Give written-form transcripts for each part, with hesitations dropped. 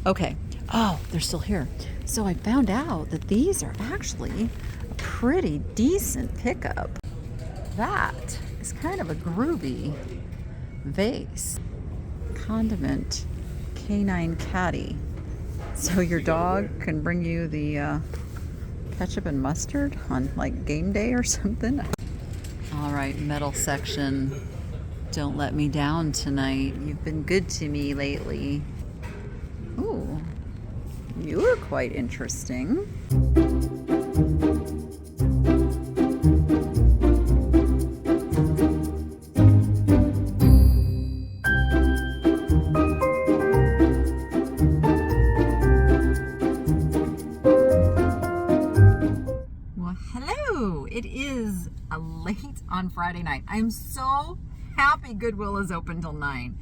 Okay. Oh, they're still here. So I found out that these are actually a pretty decent pickup. That is kind of a groovy vase. Condiment canine caddy. So your dog can bring you the ketchup and mustard on like game day or something. All right, metal section. Don't let me down tonight. You've been good to me lately. Ooh, you are quite interesting. Well, hello. It is a late on Friday night. I'm so happy Goodwill is open till 9.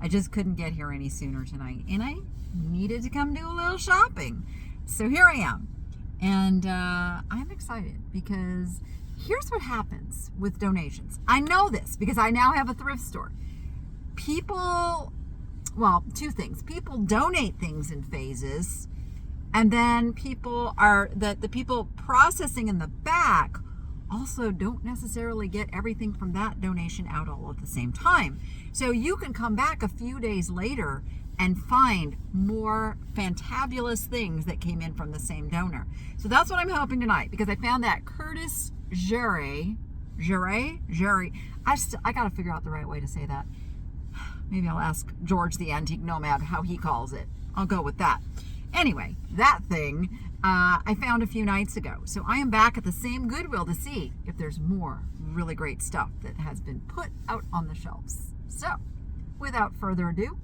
I just couldn't get here any sooner tonight, and I needed to come do a little shopping. So here I am, and I'm excited because here's what happens with donations. I know this because I now have a thrift store. People, well, two things. People donate things in phases, and then the people processing in the back also don't necessarily get everything from that donation out all at the same time. So you can come back a few days later and find more fantabulous things that came in from the same donor. So that's what I'm hoping tonight, because I found that Curtis Jerry. I gotta figure out the right way to say that. Maybe I'll ask George the Antique Nomad how he calls it. I'll go with that. Anyway, that thing I found a few nights ago. So I am back at the same Goodwill to see if there's more really great stuff that has been put out on the shelves. So, without further ado,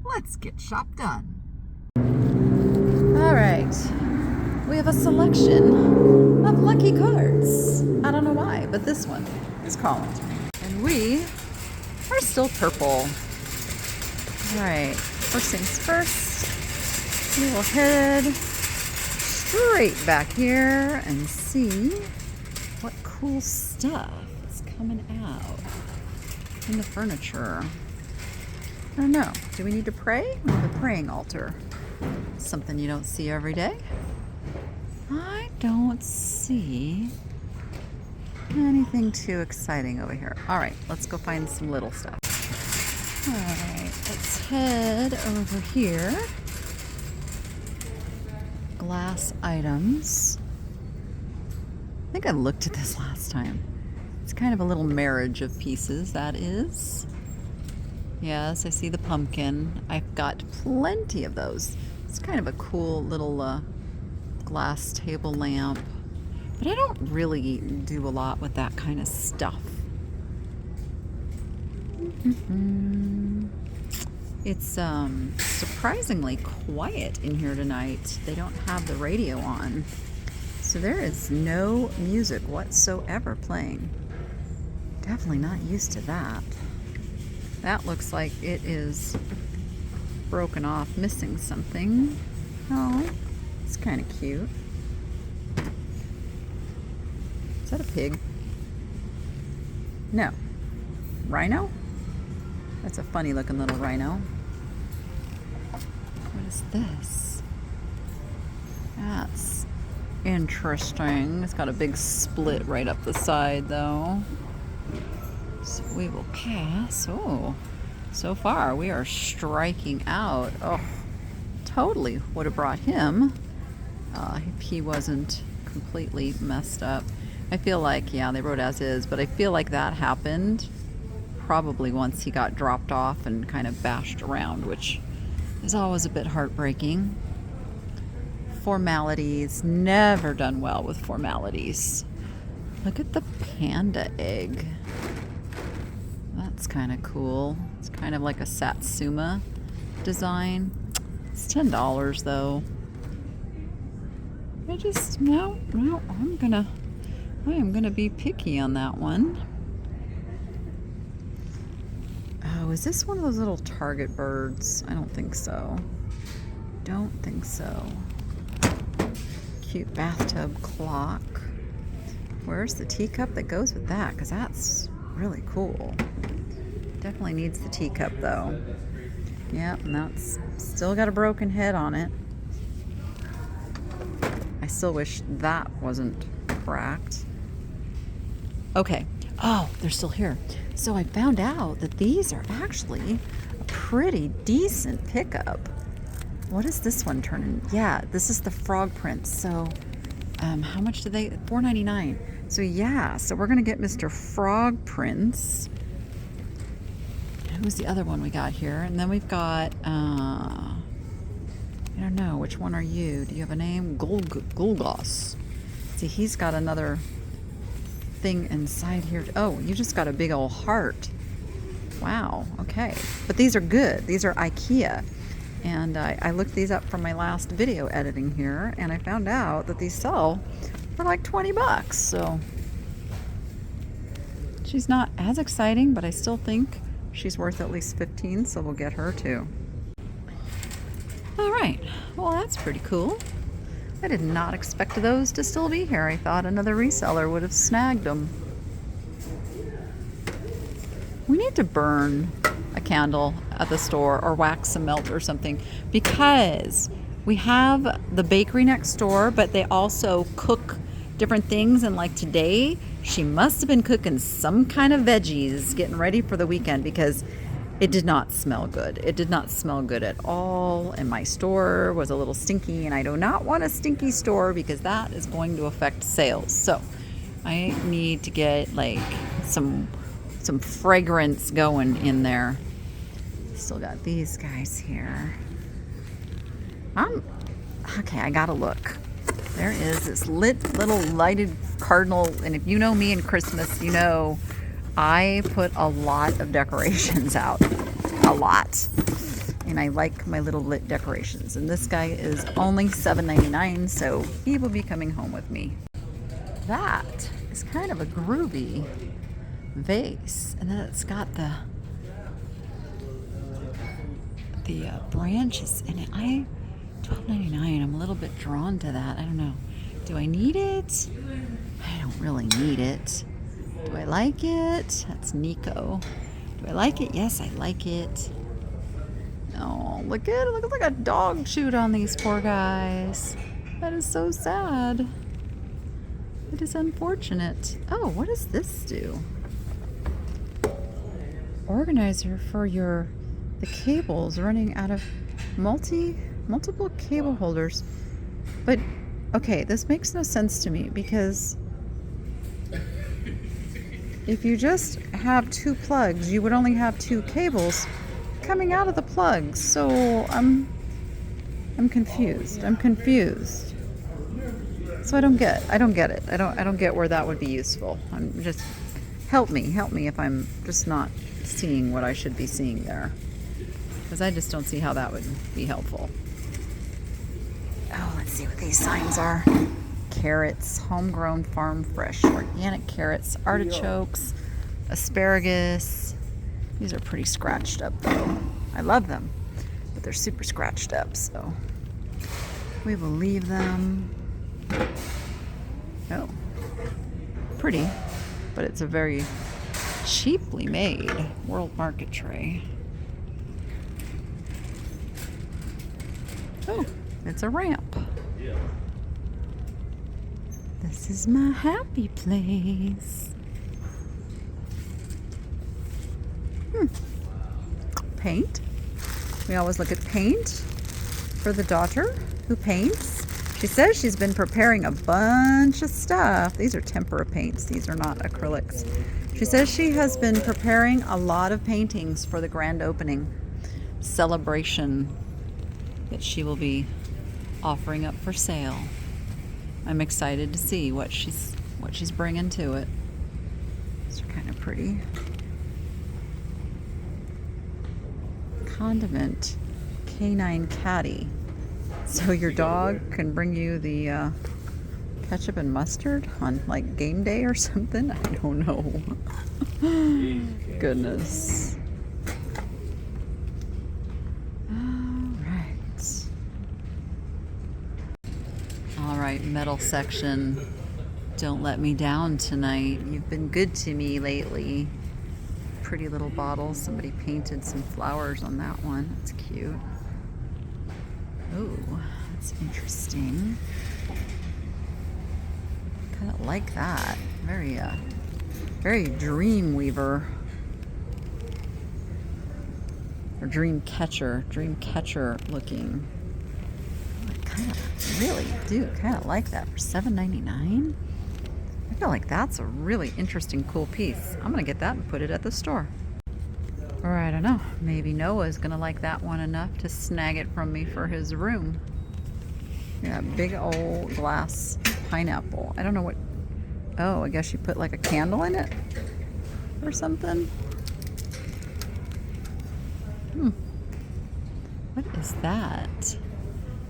let's get shop done. All right. We have a selection of lucky cards. I don't know why, but this one is calling to me. And we are still purple. All right. First things first, we will head straight back here and see what cool stuff is coming out in the furniture. I don't know. Do we need to pray? We have a praying altar. Something you don't see every day. I don't see anything too exciting over here. All right, let's go find some little stuff. All right, let's head over here. Glass items. I think I looked at this last time. It's kind of a little marriage of pieces, that is. Yes, I see the pumpkin. I've got plenty of those. It's kind of a cool little glass table lamp. But I don't really do a lot with that kind of stuff. It's surprisingly quiet in here tonight. They don't have the radio on. So there is no music whatsoever playing. Definitely not used to that. That looks like it is broken off, missing something. Oh, it's kind of cute. Is that a pig? No. Rhino? That's a funny looking little rhino. What is this? That's interesting. It's got a big split right up the side though. So we will pass. Oh, so far we are striking out. Oh, totally would have brought him if he wasn't completely messed up. I feel like, yeah, they wrote as is, but I feel like that happened probably once he got dropped off and kind of bashed around, which is always a bit heartbreaking. Formalities, never done well with formalities. Look at the panda egg. That's kind of cool. It's kind of like a Satsuma design. It's $10 though. I am gonna be picky on that one. Oh, is this one of those little Target birds? I don't think so. Don't think so. Cute bathtub clock. Where's the teacup that goes with that? Because that's really cool. Definitely needs the teacup though. Yep, and that's still got a broken head on it. I still wish that wasn't cracked. Okay. Oh, they're still here. So I found out that these are actually a pretty decent pickup. What is this one turning? Yeah, this is the frog prints. So how much do they? $4.99. So yeah, so we're gonna get Mr. Frog Prince. Who's the other one we got here? And then we've got I don't know, which one are you? Do you have a name? Gulgos. See, he's got another thing inside here. Oh, you just got a big old heart. Wow, okay. But these are good. These are Ikea. And I looked these up from my last video editing here, and I found out that these sell for like 20 bucks. So she's not as exciting, but I still think she's worth at least 15, so we'll get her too. All right, well, that's pretty cool. I did not expect those to still be here. I thought another reseller would have snagged them. We need to burn a candle at the store or wax some melt or something, because we have the bakery next door, but they also cook different things. And like today, she must have been cooking some kind of veggies, getting ready for the weekend, because it did not smell good. It did not smell good at all. And my store was a little stinky, and I do not want a stinky store because that is going to affect sales. So I need to get like some fragrance going in there. Still got these guys here. Okay, I gotta look. There is this little lighted cardinal, and if you know me in Christmas, you know I put a lot of decorations out. A lot. And I like my little lit decorations. And this guy is only $7.99, so he will be coming home with me. That is kind of a groovy vase. And then it's got the branches in it. $12.99. I'm a little bit drawn to that. I don't know. Do I need it? I don't really need it. Do I like it? That's Nico. Do I like it? Yes, I like it. Oh, look at it. Look like a dog chewed on these poor guys. That is so sad. It is unfortunate. Oh, what does this do? Organizer for the cables running out of multiple cable holders. But okay, this makes no sense to me, because if you just have two plugs, you would only have two cables coming out of the plugs. So I'm confused. I'm confused. So I don't get it. I don't get where that would be useful. I'm just help me if I'm just not seeing what I should be seeing there, because I just don't see how that would be helpful. Oh, let's see what these signs are. Carrots, homegrown, farm fresh, organic carrots, artichokes, asparagus. These are pretty scratched up though. I love them, but they're super scratched up, so we will leave them. Oh, pretty, but it's a very cheaply made World Market tray. Oh, it's a ramp. This is my happy place. Paint. We always look at paint for the daughter who paints. She says she's been preparing a bunch of stuff. These are tempera paints. These are not acrylics. She says she has been preparing a lot of paintings for the grand opening celebration that she will be offering up for sale. I'm excited to see what she's bringing to it. These are kind of pretty. Condiment canine caddy. So your dog can bring you the ketchup and mustard on like game day or something? I don't know. Goodness. All right, metal section. Don't let me down tonight. You've been good to me lately. pretty little bottle. Somebody painted some flowers on that one. That's cute. Oh, that's interesting. Kind of like that. Very dream weaver. Or dream catcher looking. I really do kind of like that for $7.99. I feel like that's a really interesting, cool piece. I'm gonna get that and put it at the store. Or I don't know, maybe Noah's gonna like that one enough to snag it from me for his room. Yeah, big old glass pineapple. I don't know what, oh, I guess you put like a candle in it or something. What is that?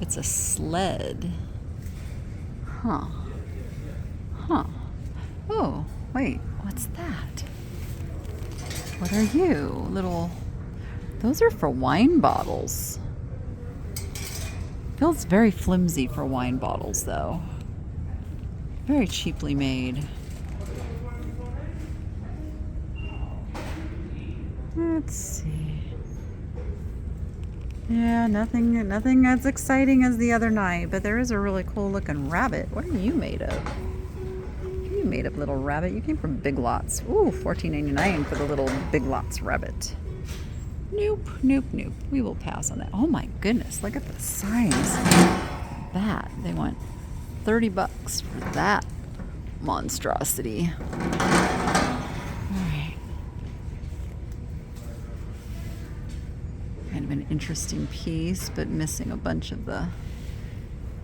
It's a sled. Huh. Oh, wait, what's that? What are you? Those are for wine bottles. Feels very flimsy for wine bottles, though. Very cheaply made. Let's see. Yeah, nothing as exciting as the other night, but there is a really cool looking rabbit. What are you made of? What are you made of, little rabbit? You came from Big Lots. Ooh, $14.99 for the little Big Lots rabbit. Nope. We will pass on that. Oh my goodness, look at the size of that. They want $30 for that monstrosity. Kind of an interesting piece, but missing a bunch of the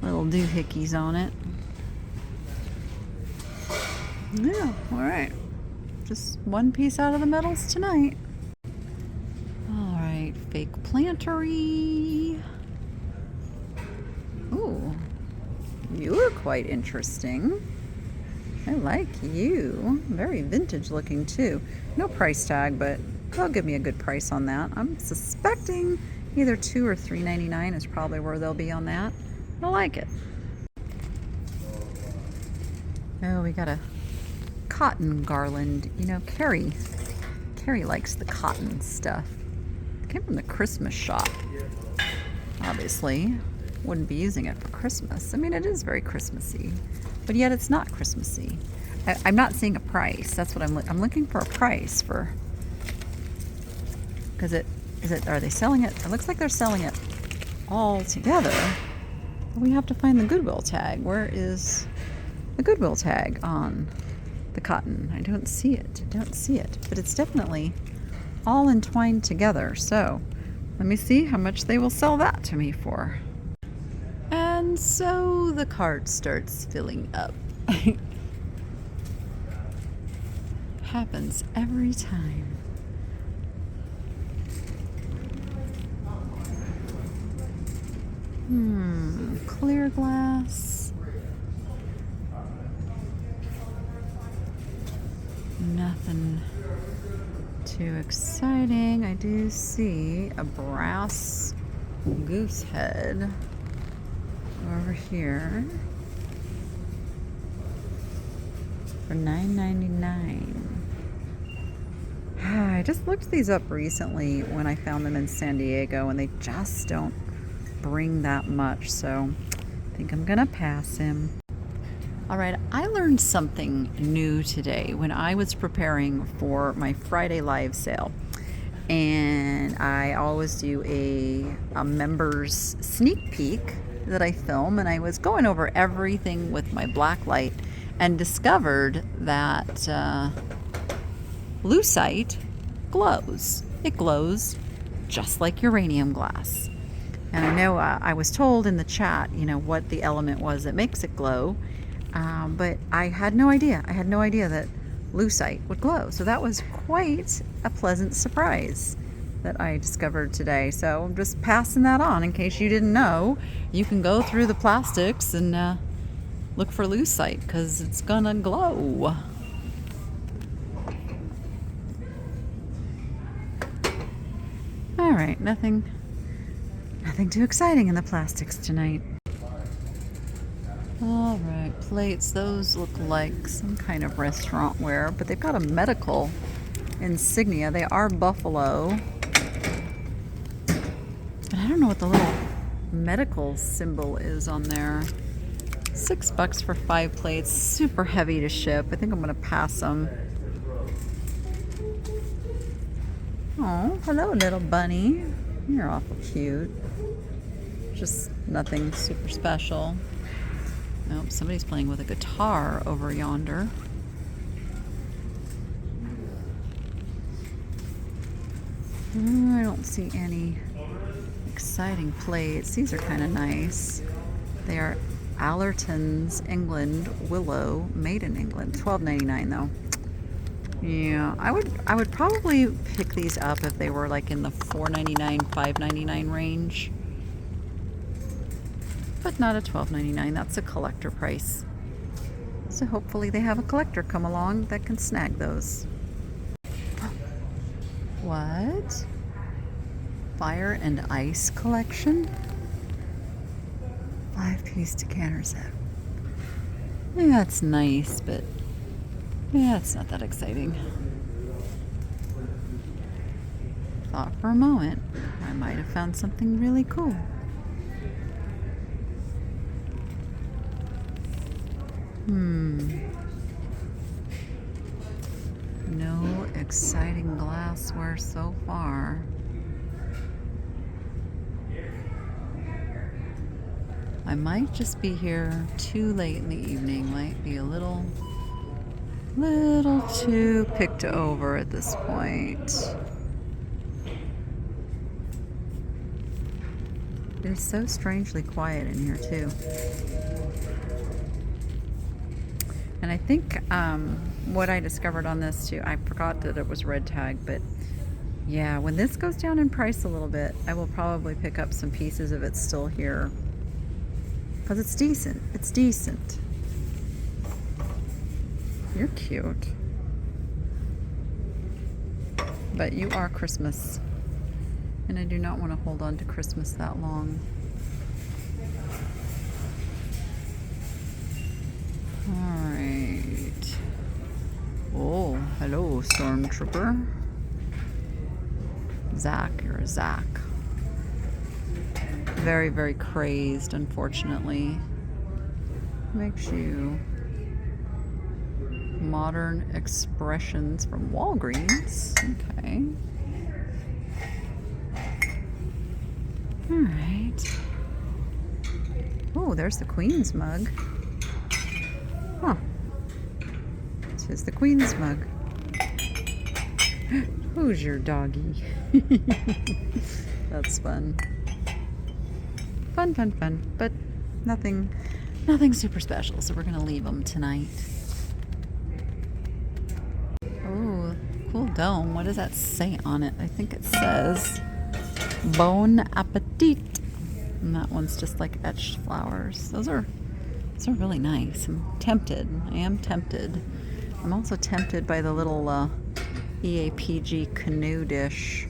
little doohickeys on it. Yeah, all right. Just one piece out of the metals tonight. All right, fake plantery. Ooh, you are quite interesting. I like you. Very vintage looking too. No price tag, but they'll give me a good price on that. I'm suspecting either $2 or $3.99 is probably where they'll be on that. I like it. Oh, we got a cotton garland. You know, Carrie likes the cotton stuff. It came from the Christmas shop. Obviously, wouldn't be using it for Christmas. I mean, it is very Christmassy, but yet it's not Christmassy. I'm not seeing a price. That's what I'm looking for, a price for. Because are they selling it? It looks like they're selling it all together. We have to find the Goodwill tag. Where is the Goodwill tag on the cotton? I don't see it. But it's definitely all entwined together. So let me see how much they will sell that to me for. And so the cart starts filling up. Happens every time. Clear glass. Nothing too exciting. I do see a brass goose head over here for $9.99. I just looked these up recently when I found them in San Diego, and they just don't bring that much, so I think I'm gonna pass him. All right, I learned something new today when I was preparing for my Friday live sale, and I always do a members sneak peek that I film, and I was going over everything with my black light and discovered that lucite glows. It glows just like uranium glass. And I know I was told in the chat, what the element was that makes it glow, but I had no idea. I had no idea that lucite would glow. So that was quite a pleasant surprise that I discovered today. So I'm just passing that on in case you didn't know. You can go through the plastics and look for lucite because it's gonna glow. All right, nothing too exciting in the plastics tonight. All right, plates. Those look like some kind of restaurant ware, but they've got a medical insignia. They are buffalo. But I don't know what the little medical symbol is on there. $6 for 5 plates. Super heavy to ship. I think I'm going to pass them. Oh, hello, little bunny. You're awful cute. Just nothing super special. Nope, somebody's playing with a guitar over yonder. I don't see any exciting plates. These are kind of nice. They are Allerton's England Willow, made in England. $12.99 though. Yeah, I would probably pick these up if they were like in the $4.99, $5.99 range. But not a $12.99. That's a collector price. So hopefully they have a collector come along that can snag those. What? Fire and Ice collection? 5-piece decanter set. Yeah, that's nice, but yeah, it's not that exciting. Thought for a moment I might have found something really cool. No exciting glassware so far. I might just be here too late in the evening. Might be a little too picked over at this point. It is so strangely quiet in here too. And I think what I discovered on this too, I forgot that it was red tag, but yeah, when this goes down in price a little bit, I will probably pick up some pieces of it still here. Because it's decent. It's decent. You're cute. But you are Christmas. And I do not want to hold on to Christmas that long. Alright. Oh, hello, Stormtrooper. Zach, you're a Zach. Very, very crazed, unfortunately. Makes you Modern Expressions from Walgreens. Okay. All right. Oh, there's the Queen's mug. Huh. This is the Queen's mug. Who's your doggy? That's fun. Fun. But nothing super special, so we're gonna leave them tonight. Oh, cool dome. What does that say on it? I think it says Bon Appetit. And that one's just like etched flowers. Those are really nice. I'm tempted. I am tempted. I'm also tempted by the little EAPG canoe dish.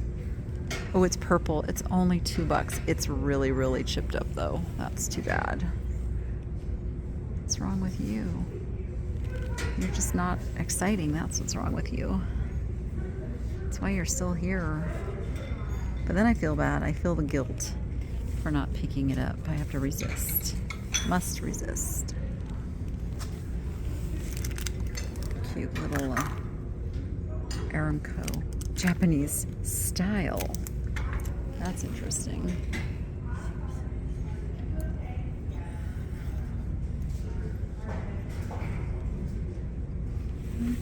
Oh, it's purple. It's only $2. It's really, really chipped up though. That's too bad. What's wrong with you? You're just not exciting. That's what's wrong with you. That's why you're still here. But then I feel bad. I feel the guilt for not picking it up. I have to resist. Must resist. Cute little Aramco Japanese style. That's interesting.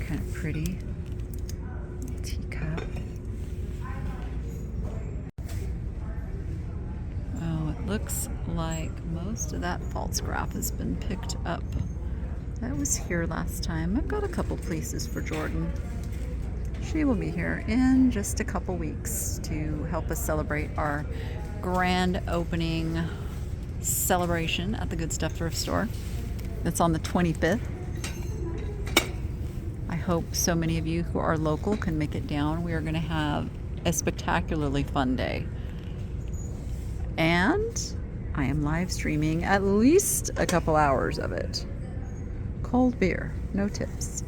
Kind of pretty teacup. Oh, it looks like most of that false graph has been picked up. That was here last time. I've got a couple places for Jordan. She will be here in just a couple weeks to help us celebrate our grand opening celebration at the Good Stuff Thrift Store. It's on the 25th. I hope so many of you who are local can make it down. We are going to have a spectacularly fun day. And I am live streaming at least a couple hours of it. Cold beer, no tips.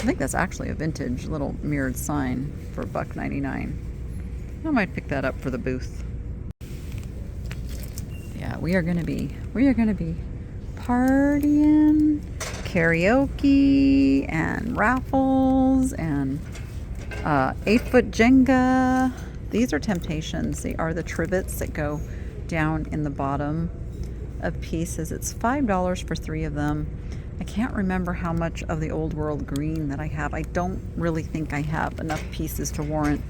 I think that's actually a vintage little mirrored sign for $1.99. I might pick that up for the booth. Yeah, we are gonna be partying, karaoke, and raffles, and 8-foot Jenga. These are temptations. They are the trivets that go down in the bottom of pieces. It's $5 for 3 of them. I can't remember how much of the old world green that I have. I don't really think I have enough pieces to warrant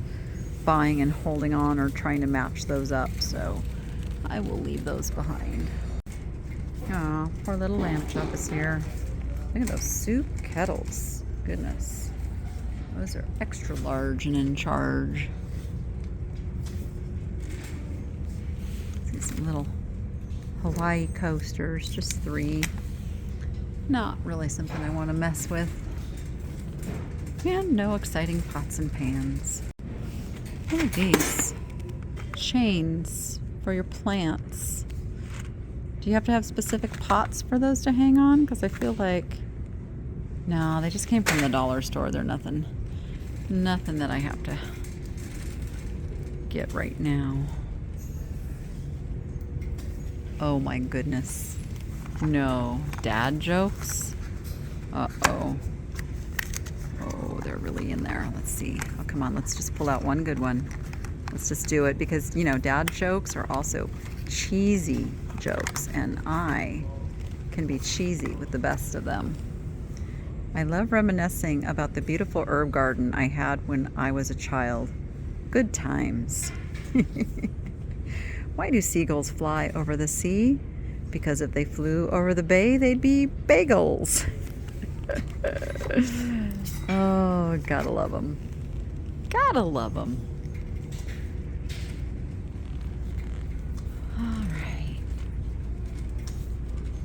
buying and holding on or trying to match those up, so I will leave those behind. Aw, poor little lamb chop is here. Look at those soup kettles. Goodness. Those are extra large and in charge. See some little Hawaii coasters, just 3. Not really something I want to mess with. And no exciting pots and pans. What are these? Chains for your plants. Do you have to have specific pots for those to hang on? Because I feel like... No, they just came from the dollar store. They're nothing that I have to get right now. Oh my goodness. No. Dad jokes? Uh-oh. Oh, they're really in there. Let's see. Oh, come on. Let's just pull out one good one. Let's just do it because, you know, dad jokes are also cheesy jokes, and I can be cheesy with the best of them. I love reminiscing about the beautiful herb garden I had when I was a child. Good times. Why do seagulls fly over the sea? Because if they flew over the bay, they'd be bagels. Oh, gotta love them. Gotta love them. All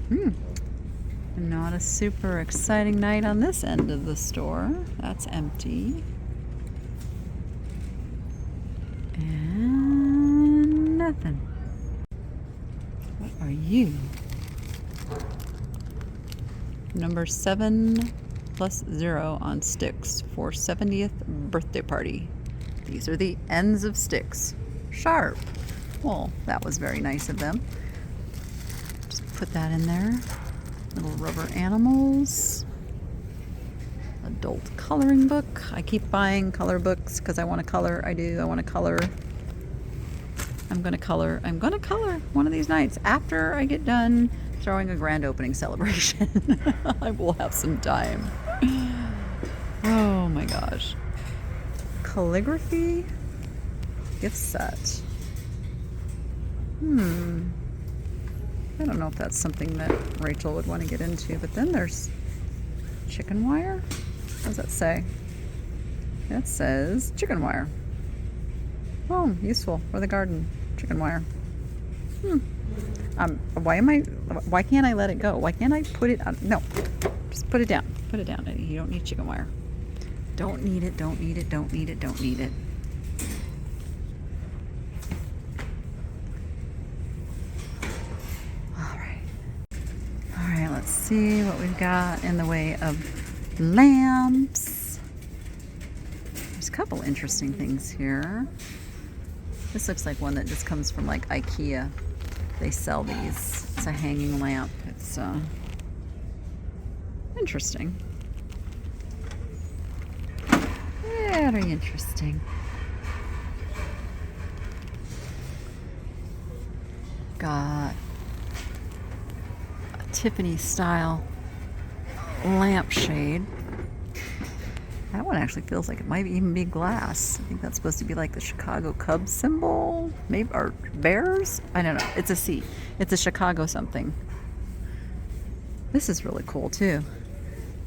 right. Not a super exciting night on this end of the store. That's empty. And nothing. What are you? Number 7+0 on sticks for 70th birthday party. These are the ends of sticks. Sharp. Well, that was very nice of them. Just put that in there. Little rubber animals. Adult coloring book. I keep buying color books because I want to color. I want to color. I'm going to color. I'm going to color one of these nights after I get done throwing a grand opening celebration. I will have some time. Oh my gosh. Calligraphy gift set. I don't know if that's something that Rachel would want to get into, but then there's chicken wire. What does that say? It says chicken wire. Oh, useful for the garden. Chicken wire. Why can't I let it go? Why can't I put it on? No, just put it down. Put it down. You don't need chicken wire. Don't need it, don't need it, don't need it, don't need it. All right, let's see what we've got in the way of lamps. There's a couple interesting things here. This looks like one that just comes from like Ikea. They sell these. It's a hanging lamp. It's interesting. Very interesting. Got a Tiffany style lampshade. That one actually feels like it might even be glass. I think that's supposed to be like the Chicago Cubs symbol, maybe, or Bears? I don't know. It's a C. It's a Chicago something. This is really cool too.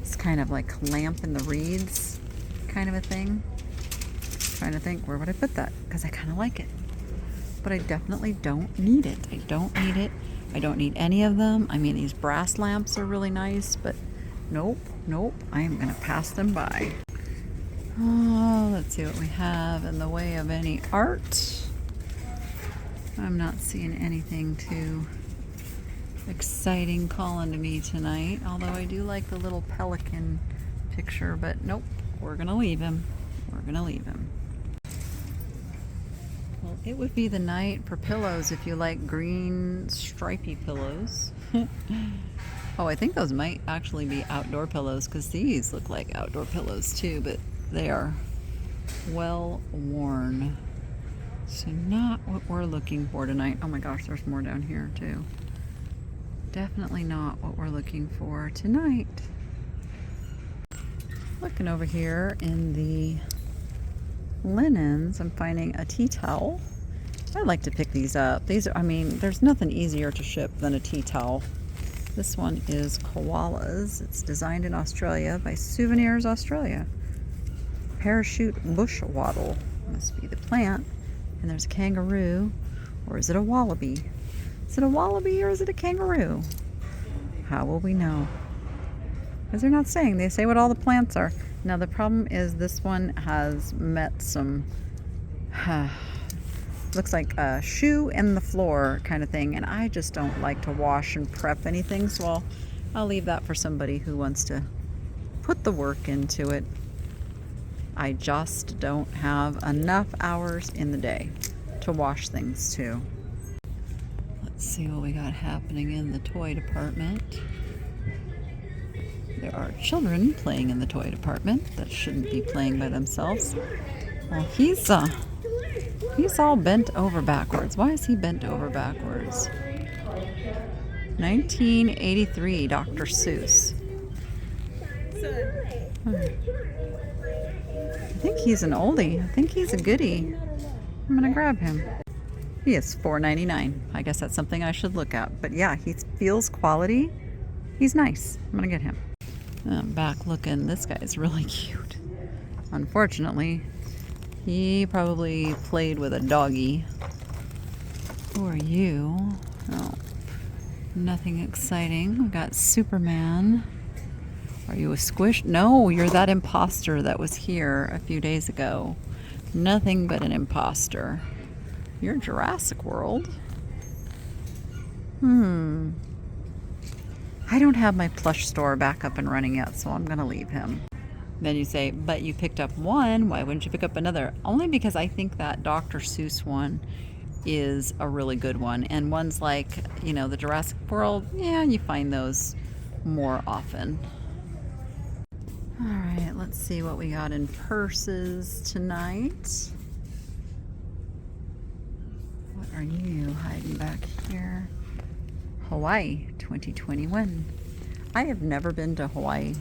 It's kind of like lamp in the reeds kind of a thing. Trying to think, where would I put that? Because I kind of like it. But I definitely don't need it. I don't need it. I don't need any of them. I mean, these brass lamps are really nice, but nope, nope. I am going to pass them by. Oh, let's see what we have in the way of any art. I'm not seeing anything too exciting calling to me tonight, although I do like the little pelican picture, but nope, we're gonna leave him. We're gonna leave him. Well, it would be the night for pillows if you like green stripy pillows. Oh, I think those might actually be outdoor pillows because these look like outdoor pillows too, but they are well worn. So not what we're looking for tonight. Oh my gosh, there's more down here too. Definitely not what we're looking for tonight. Looking over here in the linens, I'm finding a tea towel. I like to pick these up. These are, I mean, there's nothing easier to ship than a tea towel. This one is koalas. It's designed in Australia by Souvenirs Australia. Parachute bush wattle must be the plant. And there's a kangaroo, or is it a wallaby? Is it a wallaby or is it a kangaroo? How will we know? Because they're not saying. They say what all the plants are. Now the problem is this one has met some, looks like a shoe in the floor kind of thing, and I just don't like to wash and prep anything, so I'll leave that for somebody who wants to put the work into it. I just don't have enough hours in the day to wash things too. Let's see what we got happening in the toy department. There are children playing in the toy department that shouldn't be playing by themselves. Well, he's all bent over backwards. Why is he bent over backwards? 1983, Dr. Seuss. I think he's an oldie. I think he's a goodie. I'm gonna grab him. He is $4.99. I guess that's something I should look at. But yeah, he feels quality. He's nice. I'm gonna get him. Back looking. This guy is really cute. Unfortunately, he probably played with a doggy. Who are you? Oh, nothing exciting. We got Superman. Are you a squish? No, you're that imposter that was here a few days ago. Nothing but an imposter. You're Jurassic World. I don't have my Plush store back up and running yet, so I'm gonna leave him. Then you say, but you picked up one, why wouldn't you pick up another? Only because I think that Dr. Seuss one is a really good one. And ones like, you know, the Jurassic World, yeah, you find those more often. All right, let's see what we got in purses tonight. What are you hiding back here? Hawaii 2021. I have never been to Hawaii.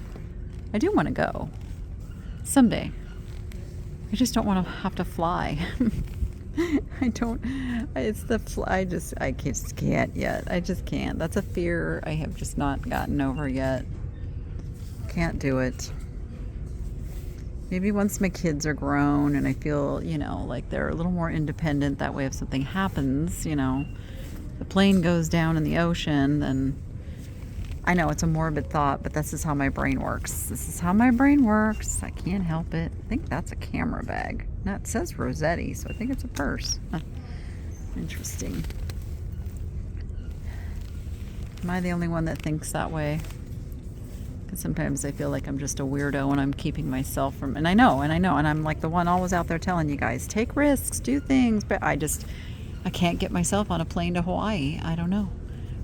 I do want to go someday. I just don't want to have to fly. I just can't yet. I just can't. That's a fear I have just not gotten over yet. Can't do it. Maybe once my kids are grown and I feel, you know, like they're a little more independent, that way if something happens, you know, the plane goes down in the ocean, then I know it's a morbid thought, but this is how my brain works. This is how my brain works. I can't help it. I think that's a camera bag. No, it says Rossetti, so I think it's a purse. Huh. Interesting. Am I the only one that thinks that way? Because sometimes I feel like I'm just a weirdo when I'm keeping myself from, and I know, and I'm like the one always out there telling you guys, take risks, do things, but I can't get myself on a plane to Hawaii. I don't know.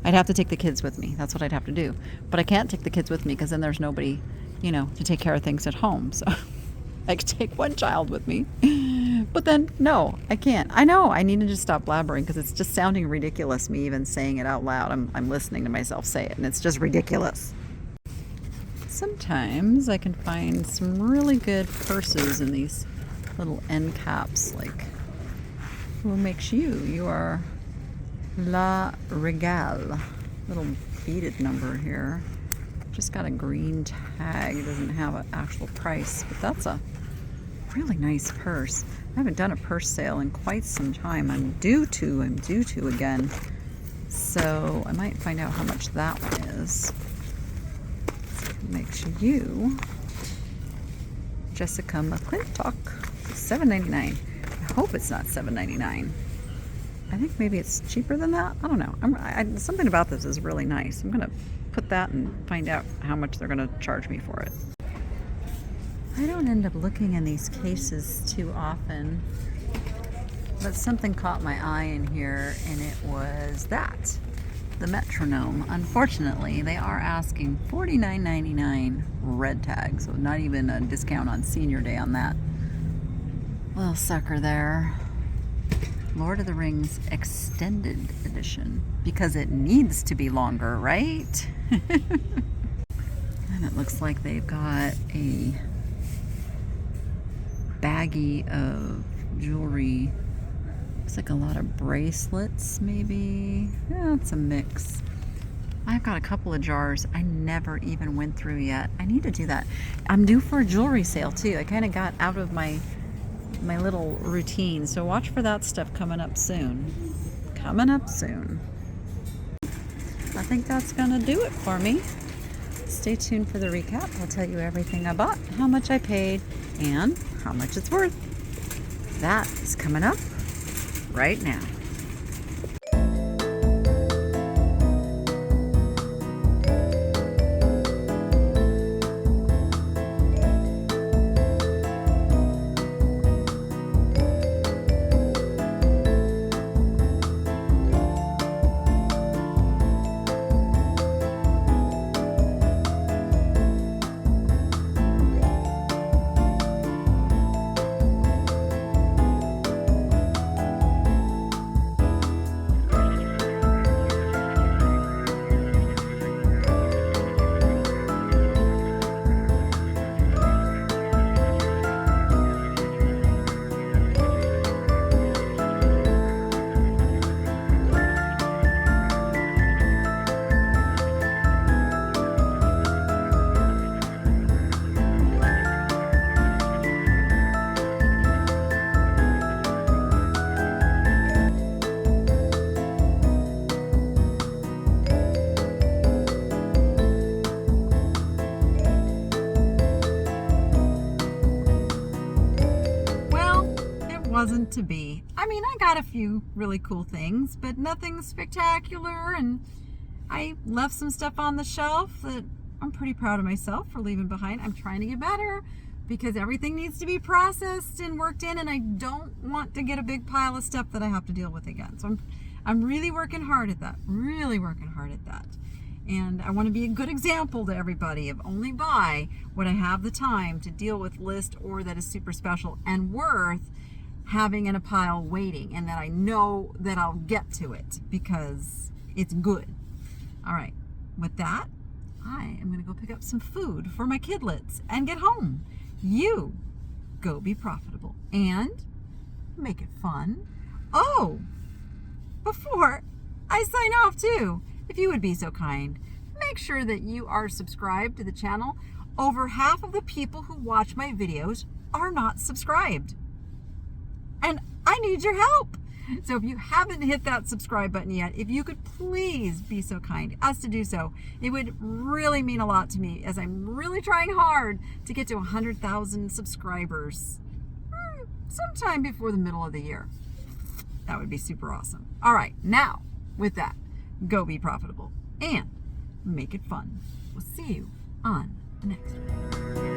I'd have to take the kids with me. That's what I'd have to do. But I can't take the kids with me because then there's nobody, you know, to take care of things at home. So I could take one child with me. But then, no, I can't. I know. I need to just stop blabbering because it's just sounding ridiculous, me even saying it out loud. I'm listening to myself say it, and it's just ridiculous. Sometimes I can find some really good purses in these little end caps. Like, who makes you? You are La Regale. Little beaded number here. Just got a green tag. It doesn't have an actual price, but that's a really nice purse. I haven't done a purse sale in quite some time. I'm due to again. So I might find out how much that one is. Makes you Jessica McClintock, $7.99. I hope it's not $7.99. I think maybe it's cheaper than that. I don't know. Something about this is really nice. I'm gonna put that and find out how much they're gonna charge me for it. I don't end up looking in these cases too often, but something caught my eye in here, and it was that. The metronome. Unfortunately, they are asking $49.99 red tag, so not even a discount on senior day on that. Little sucker there. Lord of the Rings Extended Edition, because it needs to be longer, right? And it looks like they've got a baggie of jewelry. Looks like a lot of bracelets, maybe. Yeah, it's a mix. I've got a couple of jars I never even went through yet. I need to do that. I'm due for a jewelry sale too. I kind of got out of my little routine, so watch for that stuff coming up soon. Coming up soon. I think that's gonna do it for me. Stay tuned for the recap. I'll tell you everything I bought, how much I paid, and how much it's worth. That is coming up right now. Wasn't to be. I mean, I got a few really cool things, but nothing spectacular, and I left some stuff on the shelf that I'm pretty proud of myself for leaving behind. I'm trying to get better because everything needs to be processed and worked in, and I don't want to get a big pile of stuff that I have to deal with again. So I'm really working hard at that. Really working hard at that. And I want to be a good example to everybody of only buy what I have the time to deal with list or that is super special and worth having in a pile waiting, and that I know that I'll get to it because it's good. All right, with that, I am going to go pick up some food for my kidlets and get home. You go be profitable and make it fun. Oh, before I sign off too, if you would be so kind, make sure that you are subscribed to the channel. Over half of the people who watch my videos are not subscribed. And I need your help. So if you haven't hit that subscribe button yet, if you could please be so kind as to do so, it would really mean a lot to me, as I'm really trying hard to get to 100,000 subscribers sometime before the middle of the year. That would be super awesome. All right, now with that, go be profitable and make it fun. We'll see you on the next one.